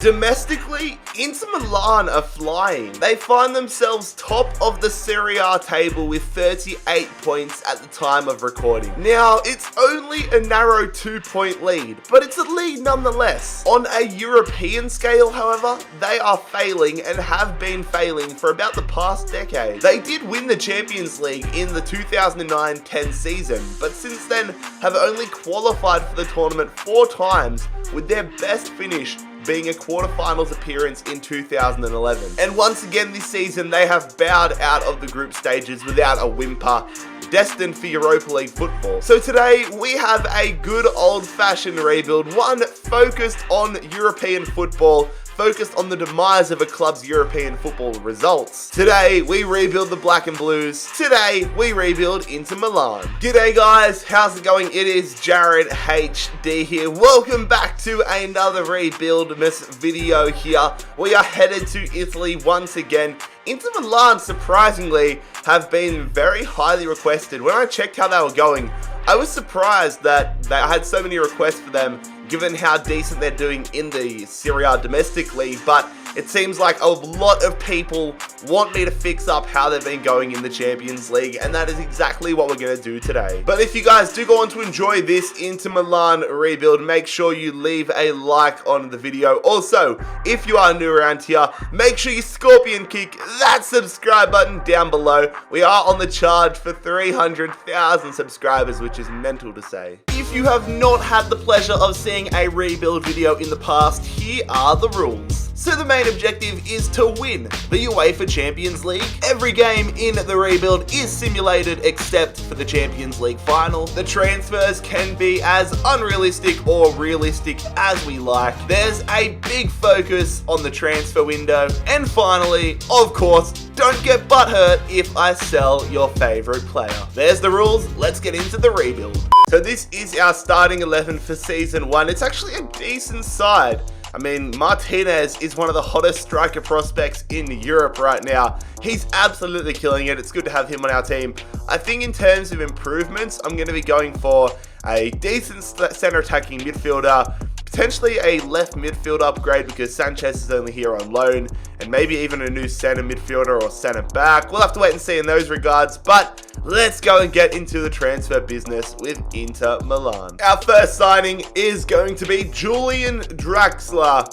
Domestically, Inter Milan are flying. They find themselves top of the Serie A table with 38 points at the time of recording. Now, it's only a narrow 2-point lead, but it's a lead nonetheless. On a European scale, however, they are failing and have been failing for about the past decade. They did win the Champions League in the 2009-10 season, but since then have only qualified for the tournament 4 times, with their best finish being a quarterfinals appearance in 2011. And once again this season, they have bowed out of the group stages without a whimper, destined for Europa League football. So today, we have a good old-fashioned rebuild, one focused on European football, focused on the demise of a club's European football results. Today, we rebuild the Black and Blues. Today, we rebuild Inter Milan. G'day guys, how's it going? It is JarradHD here. Welcome back to another Rebuildmas video here. We are headed to Italy once again. Inter Milan, surprisingly, have been very highly requested. When I checked how they were going, I was surprised that I had so many requests for them, given how decent they're doing in the Serie A domestically, but it seems like a lot of people want me to fix up how they've been going in the Champions League, and that is exactly what we're going to do today. But if you guys do go on to enjoy this Inter Milan rebuild, make sure you leave a like on the video. Also, if you are new around here, make sure you scorpion kick that subscribe button down below. We are on the charge for 300,000 subscribers, which is mental to say. If you have not had the pleasure of seeing a rebuild video in the past, here are the rules. So the main objective is to win the UEFA Champions League. Every game in the rebuild is simulated except for the Champions League final. The transfers can be as unrealistic or realistic as we like. There's a big focus on the transfer window. And finally, of course, don't get butthurt if I sell your favorite player. There's the rules, let's get into the rebuild. So this is our starting 11 for Season 1. It's actually a decent side. I mean, Martinez is one of the hottest striker prospects in Europe right now. He's absolutely killing it. It's good to have him on our team. I think in terms of improvements, I'm going to be going for a decent center attacking midfielder, potentially a left midfield upgrade because Sanchez is only here on loan, and maybe even a new center midfielder or center back. We'll have to wait and see in those regards, but let's go and get into the transfer business with Inter Milan. Our first signing is going to be Julian Draxler.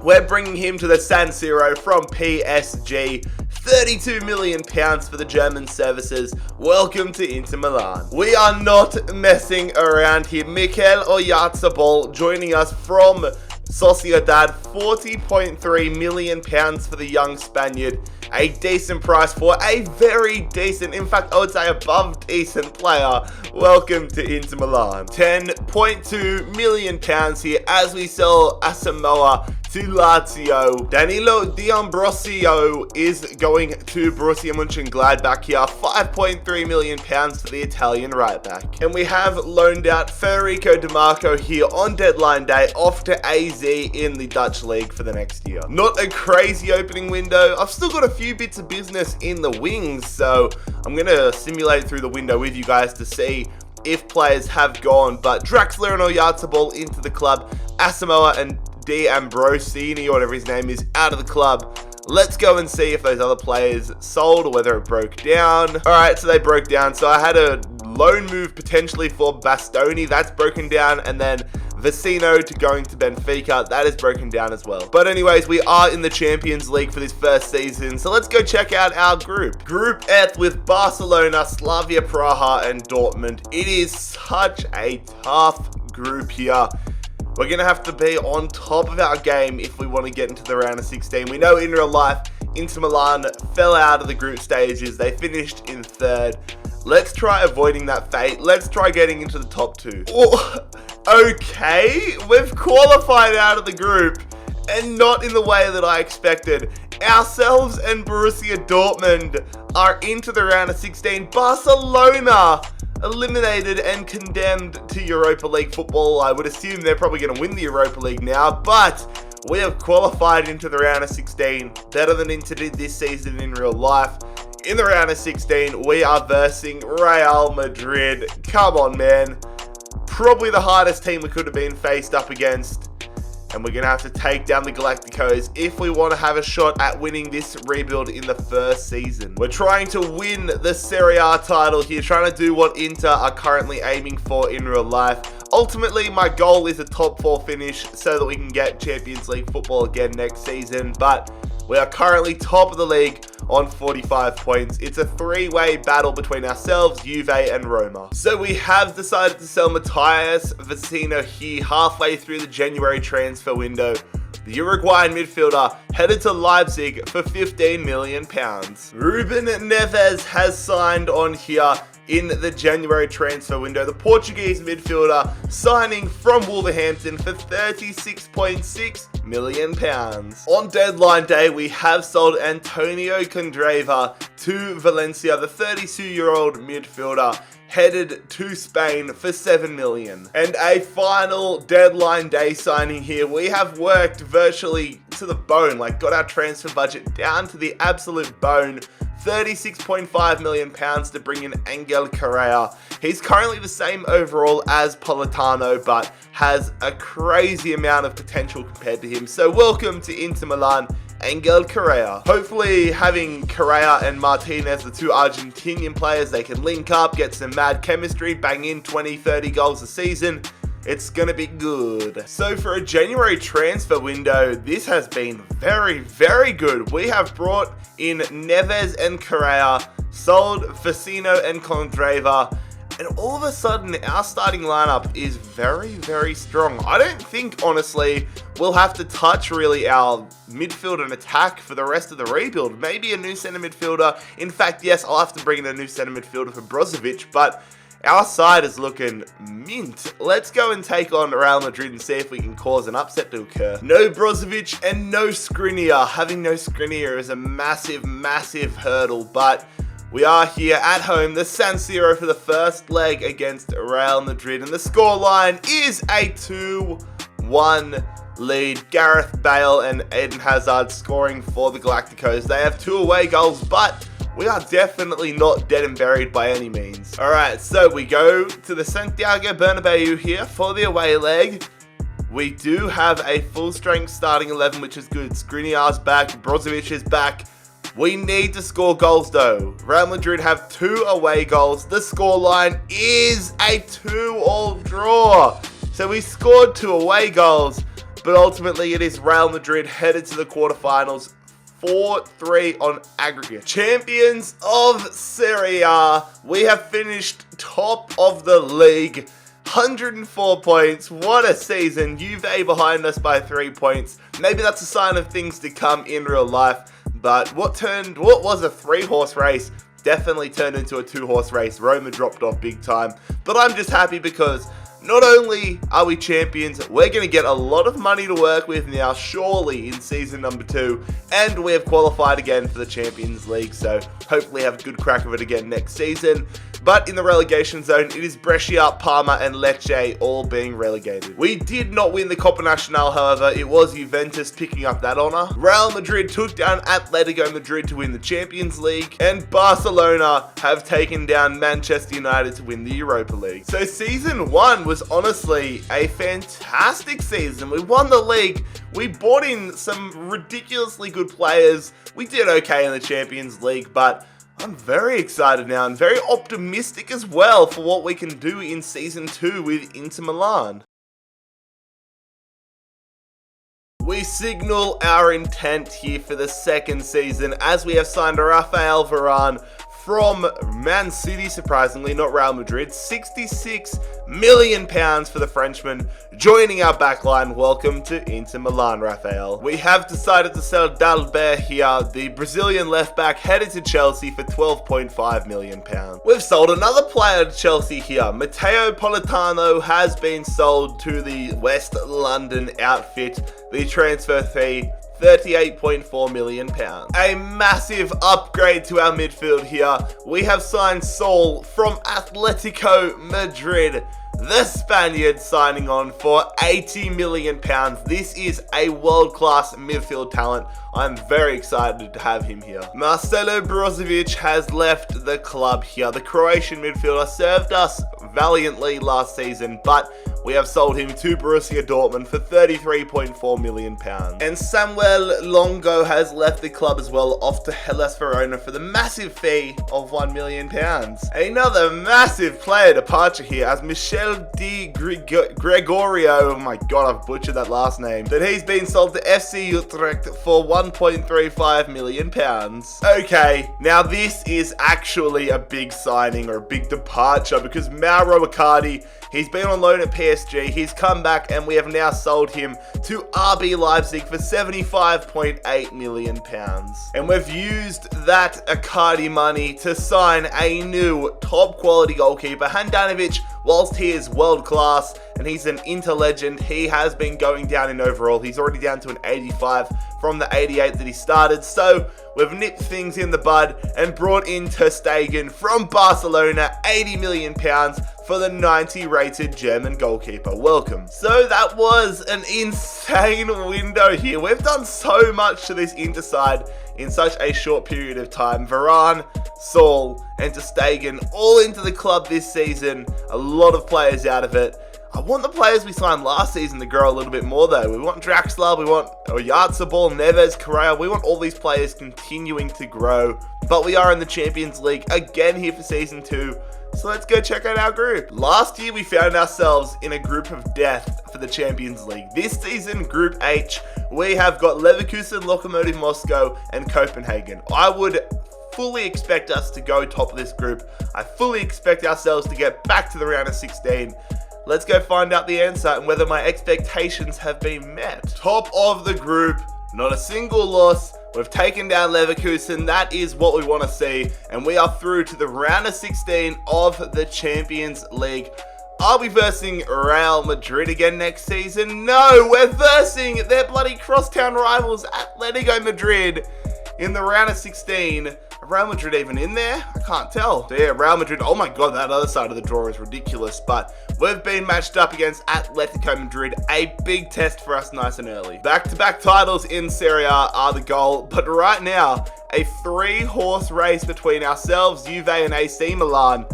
We're bringing him to the San Siro from PSG. £32 million for the German services. Welcome to Inter Milan. We are not messing around here. Mikel Oyarzabal joining us from Sociedad. £40.3 million for the young Spaniard. A decent price for a very decent, in fact, I would say above decent player. Welcome to Inter Milan. £10.2 million here as we sell Asamoah to Lazio. Danilo D'Ambrosio is going to Borussia Mönchengladbach here. £5.3 million for the Italian right back. And we have loaned out Federico Di Marco here on deadline day off to AZ in the Dutch league for the next year. Not a crazy opening window. I've still got a few bits of business in the wings, so I'm going to simulate through the window with you guys to see if players have gone. But Draxler and Oyarzabal into the club. Asamoah and D'Ambrosini, or whatever his name is, out of the club. Let's go and see if those other players sold or whether it broke down. Alright, so they broke down. So I had a loan move potentially for Bastoni. That's broken down. And then Vecino to going to Benfica. That is broken down as well. But anyways, we are in the Champions League for this first season. So let's go check out our group. Group F with Barcelona, Slavia Praha, and Dortmund. It is such a tough group here. We're going to have to be on top of our game if we want to get into the round of 16. We know in real life, Inter Milan fell out of the group stages. They finished in 3rd. Let's try avoiding that fate. Let's try getting into the top 2. Oh, okay, we've qualified out of the group, and not in the way that I expected. Ourselves and Borussia Dortmund are into the round of 16. Barcelona eliminated and condemned to Europa League football. I would assume they're probably going to win the Europa League now, but we have qualified into the round of 16. Better than Inter did this season in real life. In the round of 16, we are versing Real Madrid. Come on, man. Probably the hardest team we could have been faced up against. and we're going to have to take down the Galacticos if we want to have a shot at winning this rebuild in the first season. We're trying to win the Serie A title here, trying to do what Inter are currently aiming for in real life. Ultimately, my goal is a top 4 finish so that we can get Champions League football again next season, but we are currently top of the league on 45 points. It's a 3-way battle between ourselves, Juve, and Roma. So we have decided to sell Matthias Vecino here halfway through the January transfer window. The Uruguayan midfielder headed to Leipzig for £15 million. Ruben Neves has signed on here in the January transfer window. The Portuguese midfielder signing from Wolverhampton for £36.6 million. On deadline day, we have sold Antonio Candreva to Valencia. The 32-year-old midfielder headed to Spain for $7 million. And a final deadline day signing here. We have worked virtually to the bone, like got our transfer budget down to the absolute bone. £36.5 million to bring in Angel Correa. He's currently the same overall as Politano, but has a crazy amount of potential compared to him. So welcome to Inter Milan, Angel Correa. Hopefully having Correa and Martinez, the two Argentinian players, they can link up, get some mad chemistry, bang in 20-30 goals a season. It's gonna be good. So for a January transfer window, this has been very, very good. We have brought in Neves and Correa, sold Vecino and Candreva, and all of a sudden our starting lineup is very, very strong. I don't think, honestly, we'll have to touch really our midfield and attack for the rest of the rebuild. Maybe a new centre midfielder. In fact, yes, I'll have to bring in a new centre midfielder for Brozovic, but our side is looking mint. Let's go and take on Real Madrid and see if we can cause an upset to occur. No Brozovic and no Skriniar. Having no Skriniar is a massive, massive hurdle, but we are here at home, the San Siro, for the first leg against Real Madrid, and the scoreline is a 2-1 lead. Gareth Bale and Eden Hazard scoring for the Galacticos. They have 2 away goals, but we are definitely not dead and buried by any means. Alright, so we go to the Santiago Bernabeu here for the away leg. We do have a full strength starting 11, which is good. Skriniar's back, Brozovic is back. We need to score goals though. Real Madrid have 2 away goals. The scoreline is a 2-all draw. So we scored 2 away goals, but ultimately it is Real Madrid headed to the quarterfinals. 4-3 on aggregate. Champions of Serie A. We have finished top of the league. 104 points. What a season. Juve behind us by 3 points. Maybe that's a sign of things to come in real life. But what was a 3-horse race definitely turned into a 2-horse race. Roma dropped off big time. But I'm just happy because not only are we champions, we're going to get a lot of money to work with now, surely, in season number 2. And we have qualified again for the Champions League, so hopefully have a good crack of it again next season. But in the relegation zone, it is Brescia, Parma, and Lecce all being relegated. We did not win the Coppa Nacional, however. It was Juventus picking up that honour. Real Madrid took down Atletico Madrid to win the Champions League, and Barcelona have taken down Manchester United to win the Europa League. So season 1 was honestly a fantastic season. We won the league. We bought in some ridiculously good players. We did okay in the Champions League, but I'm very excited now and very optimistic as well for what we can do in Season 2 with Inter Milan. We signal our intent here for the second season as we have signed Rafael Varane from Man City, surprisingly, not Real Madrid. £66 million for the Frenchman, joining our backline. Welcome to Inter Milan, Rafael. We have decided to sell Dalbert here, the Brazilian left-back, headed to Chelsea for £12.5 million. We've sold another player to Chelsea here. Matteo Politano has been sold to the West London outfit. The transfer fee, £38.4 million. A massive upgrade to our midfield here. We have signed Saul from Atletico Madrid the Spaniard signing on for £80 million. This is a world-class midfield talent. I'm very excited to have him here. Marcelo Brozovic has left the club here. The Croatian midfielder served us valiantly last season, but we have sold him to Borussia Dortmund for £33.4 million. And Samuel Longo has left the club as well, off to Hellas Verona for the massive fee of £1 million. Another massive player departure here as Michel Di Gregorio, oh my god, I've butchered that last name, that he's been sold to FC Utrecht for £1.35 million. Okay, now this is actually a big signing or a big departure because Mauro Accardi, he's been on loan at PSG, he's come back and we have now sold him to RB Leipzig for £75.8 million. And we've used that Accardi money to sign a new top quality goalkeeper, Handanovic. Whilst he is world class and he's an Inter legend, he has been going down in overall. He's already down to an 85 from the 88 that he started. So we've nipped things in the bud and brought in Ter Stegen from Barcelona, £80 million for the 90 rated German goalkeeper. Welcome. So that was an insane window here. We've done so much to this Inter side in such a short period of time. Varane, Saul, and Ter Stegen all into the club this season. A lot of players out of it. I want the players we signed last season to grow a little bit more though. We want Draxler, we want Oyarzabal, Neves, Correa. We want all these players continuing to grow. But we are in the Champions League again here for Season 2. So let's go check out our group. Last year we found ourselves in a group of death for the Champions League. This season, Group H, we have got Leverkusen, Lokomotiv Moscow, and Copenhagen. I would fully expect us to go top of this group. I fully expect ourselves to get back to the round of 16. Let's go find out the answer and whether my expectations have been met. Top of the group, not a single loss. We've taken down Leverkusen. That is what we want to see. And we are through to the round of 16 of the Champions League. Are we versing Real Madrid again next season? No, we're versing their bloody crosstown rivals, Atletico Madrid, in the round of 16. Real Madrid even in there? I can't tell. So yeah, Real Madrid, oh my god, that other side of the draw is ridiculous, but we've been matched up against Atletico Madrid, a big test for us nice and early. Back-to-back titles in Serie A are the goal, but right now, a 3-horse race between ourselves, Juve and AC Milan.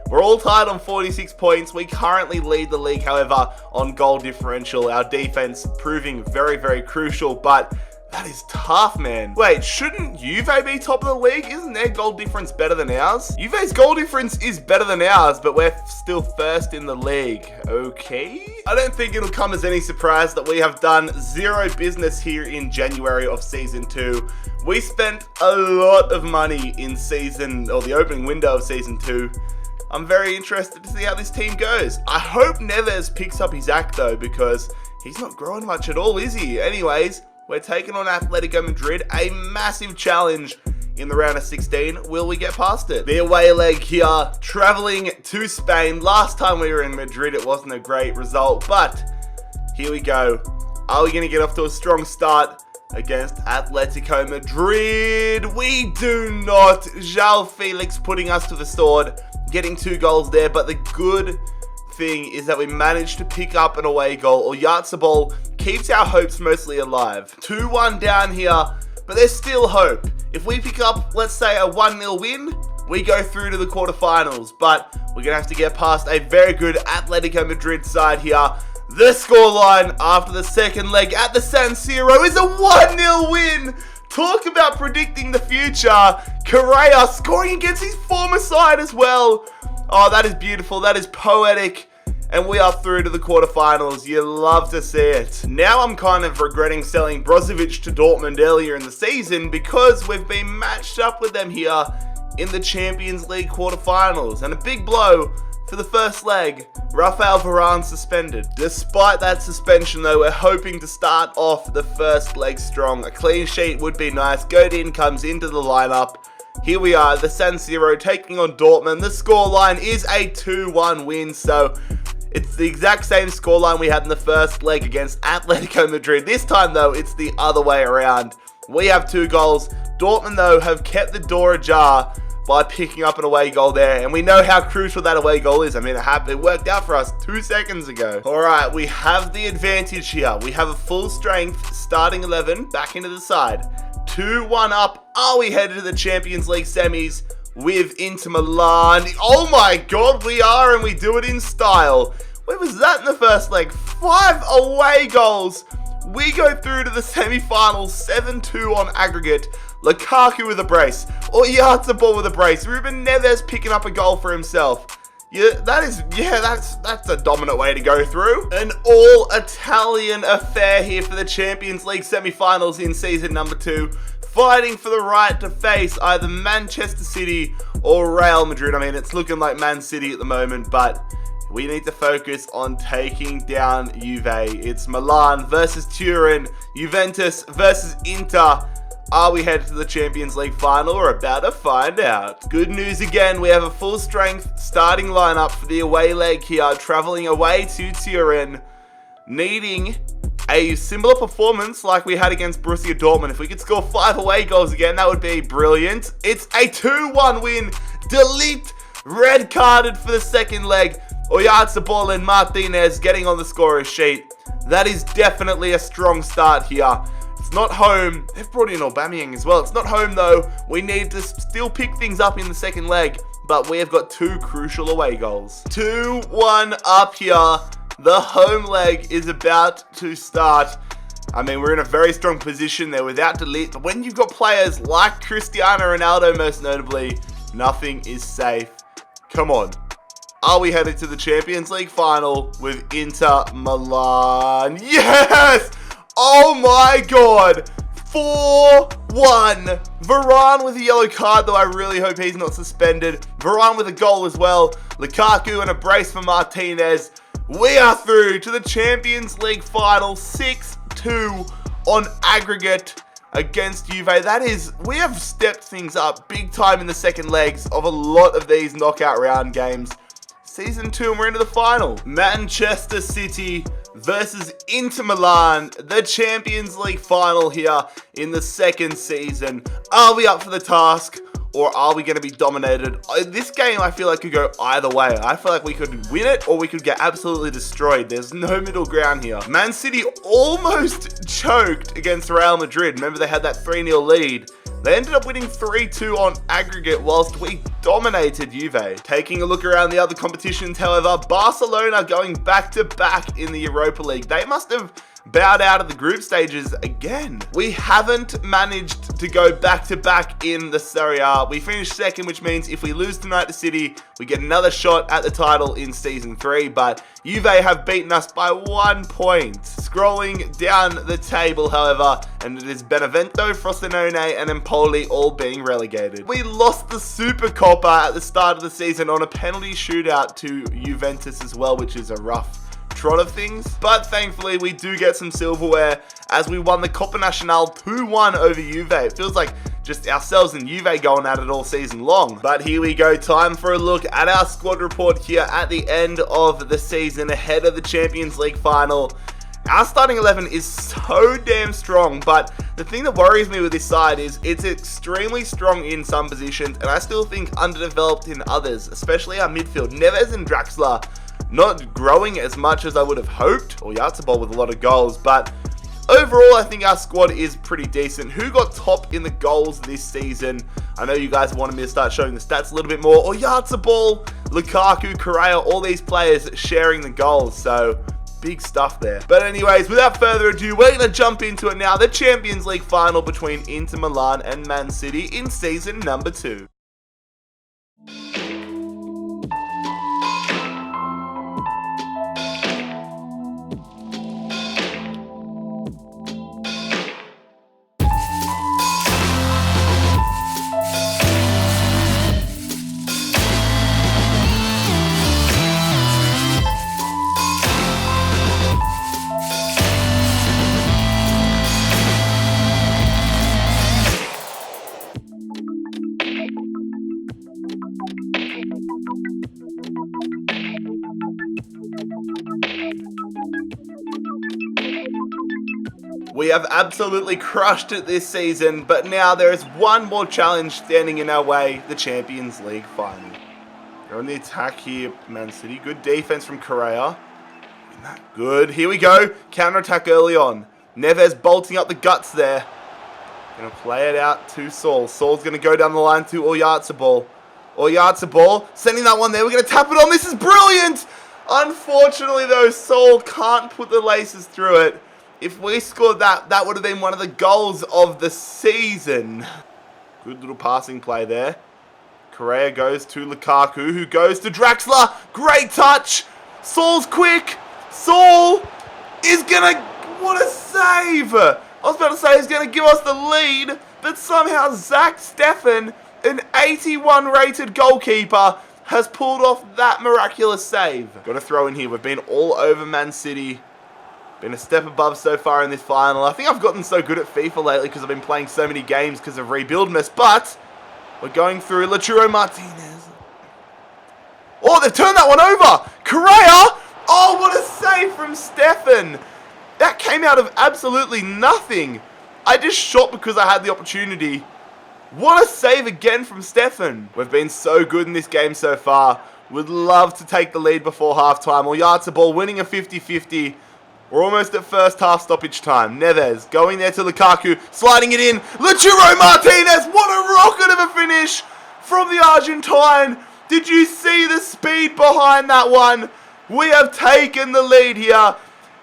We're all tied on 46 points. We currently lead the league, however, on goal differential. Our defense proving very, very crucial, but that is tough, man. Wait, shouldn't Juve be top of the league? Isn't their goal difference better than ours? Juve's goal difference is better than ours, but we're still first in the league. Okay. I don't think it'll come as any surprise that we have done zero business here in January of Season 2. We spent a lot of money in the opening window of Season 2. I'm very interested to see how this team goes. I hope Neves picks up his act though, because he's not growing much at all, is he? Anyways, we're taking on Atletico Madrid, a massive challenge in the round of 16. Will we get past it? The away leg here, traveling to Spain. Last time we were in Madrid, it wasn't a great result, but here we go. Are we going to get off to a strong start against Atletico Madrid? We do not. João Felix putting us to the sword, getting 2 goals there, but the good thing is that we managed to pick up an away goal. Oyarzabal keeps our hopes mostly alive. 2-1 down here, but there's still hope. If we pick up, let's say, a 1-0 win, we go through to the quarterfinals, but we're going to have to get past a very good Atletico Madrid side here. The scoreline after the second leg at the San Siro is a 1-0 win. Talk about predicting the future. Correa scoring against his former side as well. Oh, that is beautiful. That is poetic. And we are through to the quarterfinals. You love to see it. Now I'm kind of regretting selling Brozovic to Dortmund earlier in the season because we've been matched up with them here in the Champions League quarterfinals. And a big blow for the first leg. Rafael Varane suspended. Despite that suspension though, we're hoping to start off the first leg strong. A clean sheet would be nice. Godin comes into the lineup. Here we are, the San Siro taking on Dortmund. The scoreline is a 2-1 win, so it's the exact same scoreline we had in the first leg against Atletico Madrid. This time, though, it's the other way around. We have 2 goals. Dortmund, though, have kept the door ajar. by picking up an away goal there. And we know how crucial that away goal is. I mean, it worked out for us 2 seconds ago. All right, we have the advantage here. We have a full strength starting 11 back into the side. 2-1 up. Are we headed to the Champions League semis with Inter Milan? Oh my God, we are, and we do it in style. Where was that in the first leg? 5 away goals. We go through to the semi-finals, 7-2 on aggregate. Lukaku with a brace. Oyarzabal with a brace. Ruben Neves picking up a goal for himself. Yeah, that's a dominant way to go through. An all-Italian affair here for the Champions League semi-finals in season number 2. Fighting for the right to face either Manchester City or Real Madrid. I mean, it's looking like Man City at the moment, but we need to focus on taking down Juve. It's Milan versus Turin, Juventus versus Inter. Are we headed to the Champions League final? We're about to find out. Good news again, we have a full strength starting lineup for the away leg here, traveling away to Turin, needing a similar performance like we had against Borussia Dortmund. If we could score 5 away goals again, that would be brilliant. It's a 2-1 win. Delete red carded for the second leg. Oyarzabal and Martinez getting on the scorer's sheet. That is definitely a strong start here. It's not home. They've brought in Aubameyang as well. It's not home though. We need to still pick things up in the second leg, but we have got 2 crucial away goals. 2-1 up here. The home leg is about to start. I mean, we're in a very strong position there without delete. But when you've got players like Cristiano Ronaldo, most notably, nothing is safe. Come on. Are we headed to the Champions League final with Inter Milan? Yes! Oh my God! 4-1. Varane with a yellow card, though I really hope he's not suspended. Varane with a goal as well. Lukaku and a brace for Martinez. We are through to the Champions League final, 6-2 on aggregate against Juve. We have stepped things up big time in the second legs of a lot of these knockout round games. Season 2 and we're into the final. Manchester City versus Inter Milan, the Champions League final here in the second season. Are we up for the task or are we going to be dominated? This game I feel like could go either way. I feel like we could win it or we could get absolutely destroyed. There's no middle ground here. Man City almost choked against Real Madrid. Remember they had that 3-0 lead. They ended up winning 3-2 on aggregate whilst we dominated Juve. Taking a look around the other competitions, however, Barcelona going back-to-back in the Europa League. They must have bowed out of the group stages again. We haven't managed to go back-to-back in the Serie A. We finished second, which means if we lose tonight to City, we get another shot at the title in Season 3, but Juve have beaten us by 1 point. Scrolling down the table, however, and it is Benevento, Frosinone, and Empoli all being relegated. We lost the Supercoppa at the start of the season on a penalty shootout to Juventus as well, which is a rough trot of things, but thankfully we do get some silverware as we won the Coppa Nacional 2-1 over Juve. It feels like just ourselves and Juve going at it all season long. But here we go, time for a look at our squad report here at the end of the season ahead of the Champions League final. Our starting 11 is so damn strong, but the thing that worries me with this side is it's extremely strong in some positions and I still think underdeveloped in others, especially our midfield. Neves and Draxler not growing as much as I would have hoped, or Oyarzabal with a lot of goals, but overall I think our squad is pretty decent. Who got top in the goals this season? I know you guys wanted me to start showing the stats a little bit more. Oyarzabal, Lukaku, Correa, all these players sharing the goals, so big stuff there. But anyways, without further ado, we're going to jump into it now. The Champions League final between Inter Milan and Man City in season number 2. We have absolutely crushed it this season, but now there is one more challenge standing in our way, the Champions League final. They're on the attack here, Man City. Good defense from Correa. Good. Here we go. Counter-attack early on. Neves bolting up the guts there. Going to play it out to Saul. Saul's going to go down the line to Oyarzabal. Oyarzabal sending that one there. We're going to tap it on. This is brilliant. Unfortunately, though, Saul can't put the laces through it. If we scored that, that would have been one of the goals of the season. Good little passing play there. Correa goes to Lukaku, who goes to Draxler. Great touch. Saul's quick. Saul is going to... What a save. I was about to say he's going to give us the lead, but somehow Zach Steffen, an 81 rated goalkeeper, has pulled off that miraculous save. Got to throw in here. We've been all over Man City. Been a step above so far in this final. I think I've gotten so good at FIFA lately because I've been playing so many games because of Rebuildmas, but we're going through Lautaro Martinez. Oh, they've turned that one over. Correa. Oh, what a save from Steffen. That came out of absolutely nothing. I just shot because I had the opportunity. What a save again from Steffen. We've been so good in this game so far. Would love to take the lead before halftime. Oyarzabal winning a 50-50. We're almost at first half stoppage time. Neves going there to Lukaku, sliding it in. Lautaro Martinez, what a rocket of a finish from the Argentine. Did you see the speed behind that one? We have taken the lead here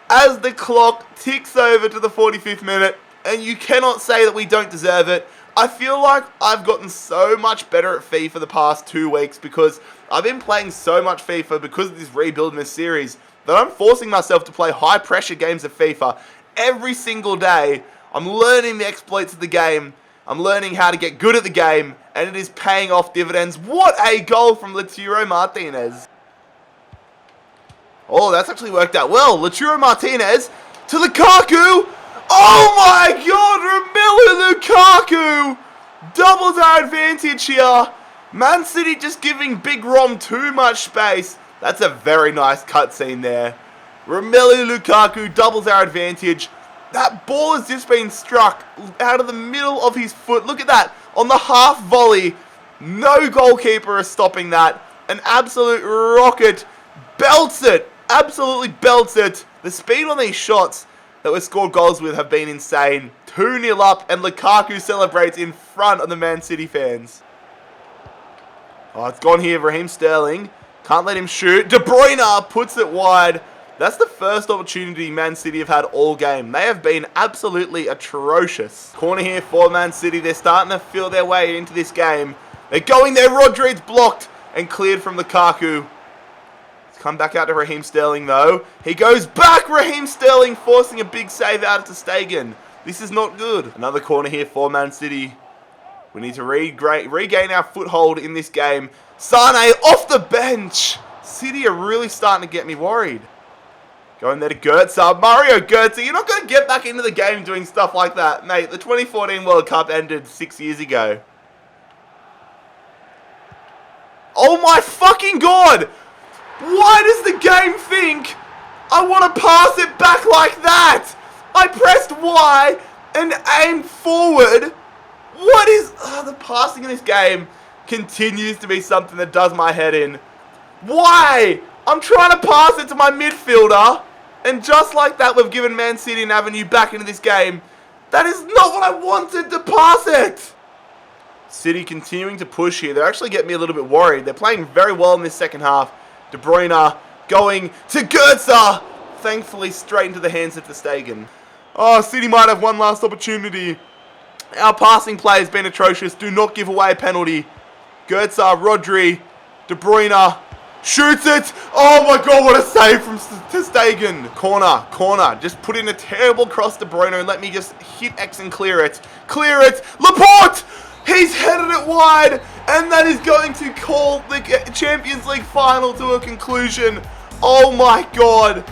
as the clock ticks over to the 45th minute, and you cannot say that we don't deserve it. I feel like I've gotten so much better at FIFA the past 2 weeks because I've been playing so much FIFA because of this Rebuildmas series that I'm forcing myself to play high pressure games of FIFA every single day. I'm learning the exploits of the game. I'm learning how to get good at the game, and it is paying off dividends. What a goal from Lautaro Martinez. Oh, that's actually worked out well. Lautaro Martinez to Lukaku. Oh my God, Romelu Lukaku doubles our advantage here. Man City just giving Big Rom too much space. That's a very nice cutscene there. Romelu Lukaku doubles our advantage. That ball has just been struck out of the middle of his foot. Look at that. On the half volley. No goalkeeper is stopping that. An absolute rocket. Belts it. Absolutely belts it. The speed on these shots that we've scored goals with have been insane. 2-0 up, and Lukaku celebrates in front of the Man City fans. Oh, it's gone here. Raheem Sterling. Can't let him shoot. De Bruyne puts it wide. That's the first opportunity Man City have had all game. They have been absolutely atrocious. Corner here for Man City. They're starting to feel their way into this game. They're going there. Rodri's blocked and cleared from Lukaku. Come back out to Raheem Sterling, though. He goes back. Raheem Sterling forcing a big save out to Stegen. This is not good. Another corner here for Man City. We need to regain our foothold in this game. Sane off the bench. City are really starting to get me worried. Going there to Götze. Mario Götze. You're not going to get back into the game doing stuff like that. Mate, the 2014 World Cup ended 6 years ago. Oh my fucking God. Why does the game think I want to pass it back like that? I pressed Y and aimed forward. What is... the passing in this game continues to be something that does my head in. Why? I'm trying to pass it to my midfielder, and just like that, we've given Man City an avenue back into this game. That is not what I wanted to pass it. City continuing to push here. They're actually getting me a little bit worried. They're playing very well in this second half. De Bruyne going to Götze. Thankfully, straight into the hands of Ter Stegen. Oh, City might have one last opportunity. Our passing play has been atrocious. Do not give away a penalty. Götze, Rodri, De Bruyne shoots it. Oh my God, what a save from Ter Stegen. Corner. Just put in a terrible cross to Bruyne and let me just hit X and clear it. Clear it. Laporte. He's headed it wide, and that is going to call the Champions League final to a conclusion. Oh my God.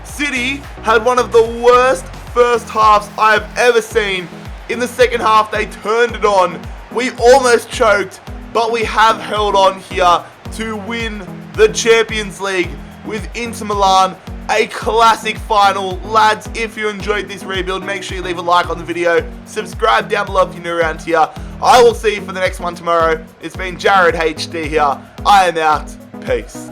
City had one of the worst first halves I've ever seen. In the second half, they turned it on. We almost choked, but we have held on here to win the Champions League with Inter Milan a classic final. Lads, if you enjoyed this rebuild, make sure you leave a like on the video. Subscribe down below if you're new around here. I will see you for the next one tomorrow. It's been JarradHD here. I am out. Peace.